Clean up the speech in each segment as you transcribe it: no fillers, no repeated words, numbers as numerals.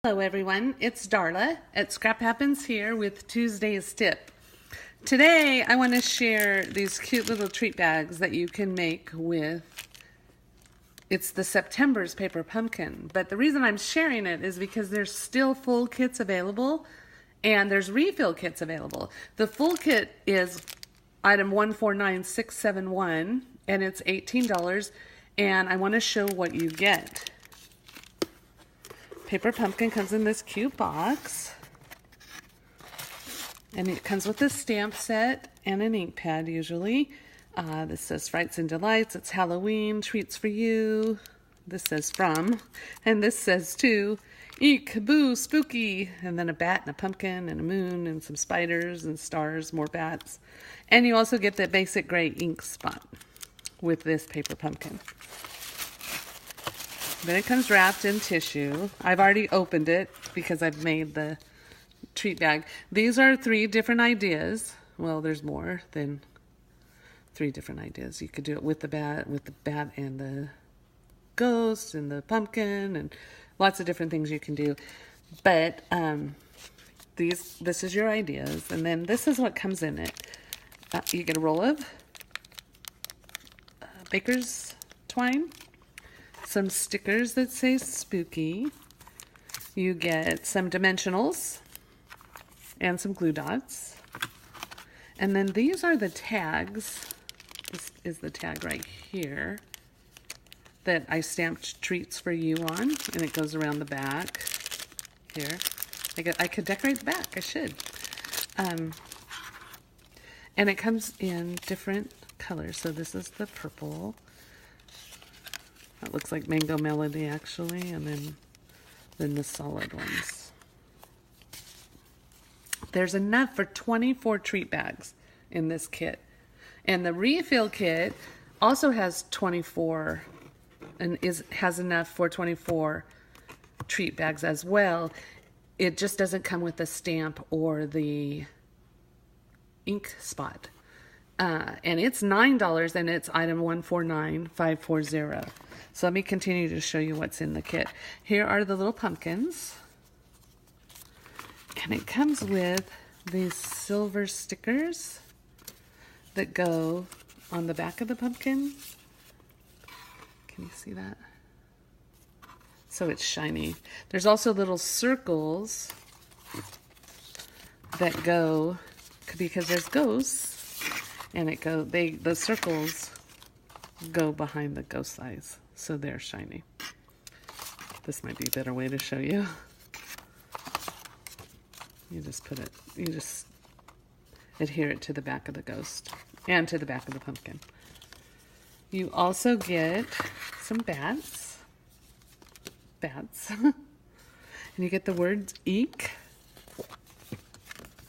Hello everyone, it's Darla at Scrap Happens here with Tuesday's tip. Today I want to share these cute little treat bags that you can make with, it's the September's paper pumpkin, but the reason I'm sharing it is because there's still full kits available and there's refill kits available. The full kit is item 149671 and it's $18, and I want to show what you get. Paper pumpkin comes in this cute box, and it comes with a stamp set and an ink pad usually. This says Frights and Delights, it's Halloween, treats for you. This says from, and this says to, eek, boo, spooky, and then a bat and a pumpkin and a moon and some spiders and stars, more bats. And you also get the basic gray ink spot with this paper pumpkin. Then it comes wrapped in tissue. I've already opened it because I've made the treat bag. These are 3 different ideas. Well, there's more than 3 different ideas. You could do it with the bat and the ghost and the pumpkin and lots of different things you can do. But this is your ideas, and then this is what comes in it. You get a roll of baker's twine, some stickers that say spooky. You get some dimensionals and some glue dots. And then these are the tags. This is the tag right here that I stamped treats for you on, and it goes around the back here. I could decorate the back, I should. And it comes in different colors. So this is the purple. That looks like Mango Melody actually, and then the solid ones. There's enough for 24 treat bags in this kit. And the refill kit also has 24 and has enough for 24 treat bags as well. It just doesn't come with the stamp or the ink spot. And it's $9, and it's item 149540. So let me continue to show you what's in the kit. Here are the little pumpkins. And it comes with these silver stickers that go on the back of the pumpkin. Can you see that? So it's shiny. There's also little circles that go, because there's ghosts, and the circles go behind the ghost eyes, so they're shiny. This might be a better way to show you. You just adhere it to the back of the ghost and to the back of the pumpkin. You also get some bats. And you get the words eek.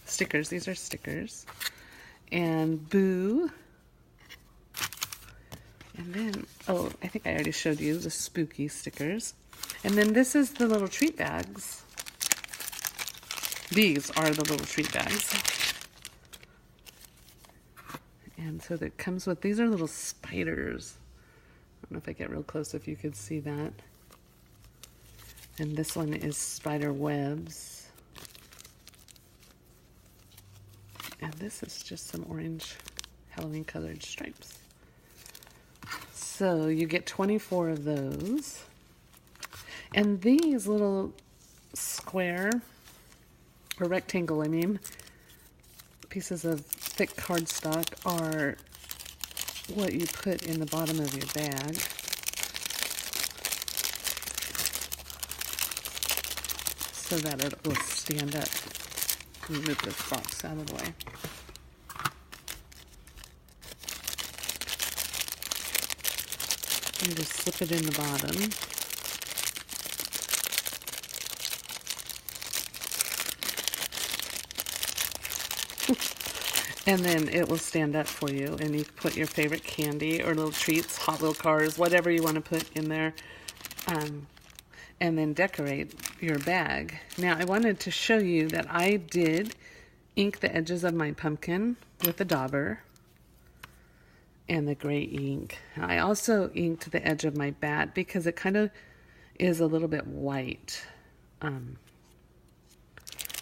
Stickers, these are stickers. And boo. And then, oh, I think I already showed you the spooky stickers. And then this is the little treat bags. These are the little treat bags. And so that comes with, these are little spiders. I don't know if I get real close if you could see that. And this one is spider webs. And this is just some orange Halloween colored stripes. So you get 24 of those. And these little square, or rectangle, pieces of thick cardstock are what you put in the bottom of your bag. So that it will stand up. Let me move this box out of the way. You just slip it in the bottom. And then it will stand up for you, and you put your favorite candy or little treats, Hot Wheel cars, whatever you want to put in there, and then decorate your bag. Now, I wanted to show you that I did ink the edges of my pumpkin with the dauber and the gray ink. I also inked the edge of my bat because it kind of is a little bit white.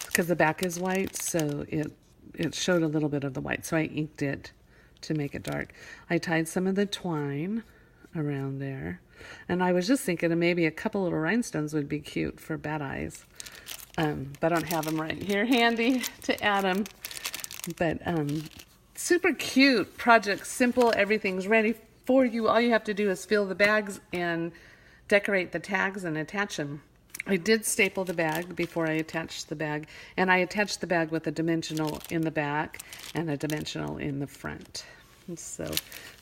because the back is white, so it showed a little bit of the white, so I inked it to make it dark. I tied some of the twine around there, and I was just thinking of maybe a couple little rhinestones would be cute for Bad Eyes, but I don't have them right here handy to add them. But super cute project, simple, everything's ready for you. All you have to do is fill the bags and decorate the tags and attach them. I did staple the bag before I attached the bag, and I attached the bag with a dimensional in the back and a dimensional in the front. So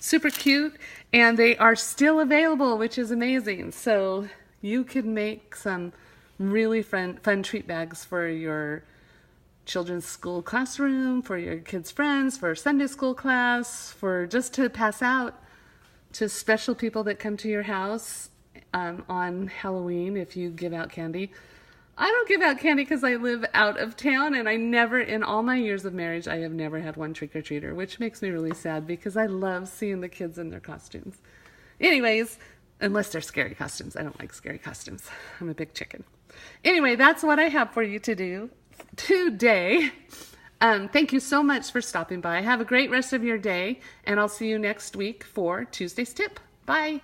super cute, and they are still available, which is amazing. So you could make some really fun treat bags for your children's school classroom, for your kids' friends, for Sunday school class, for just to pass out to special people that come to your house on Halloween if you give out candy. I don't give out candy because I live out of town, and I never, in all my years of marriage, I have never had one trick-or-treater, which makes me really sad because I love seeing the kids in their costumes. Anyways, unless they're scary costumes. I don't like scary costumes. I'm a big chicken. Anyway, that's what I have for you to do today. Thank you so much for stopping by. Have a great rest of your day, and I'll see you next week for Tuesday's tip. Bye.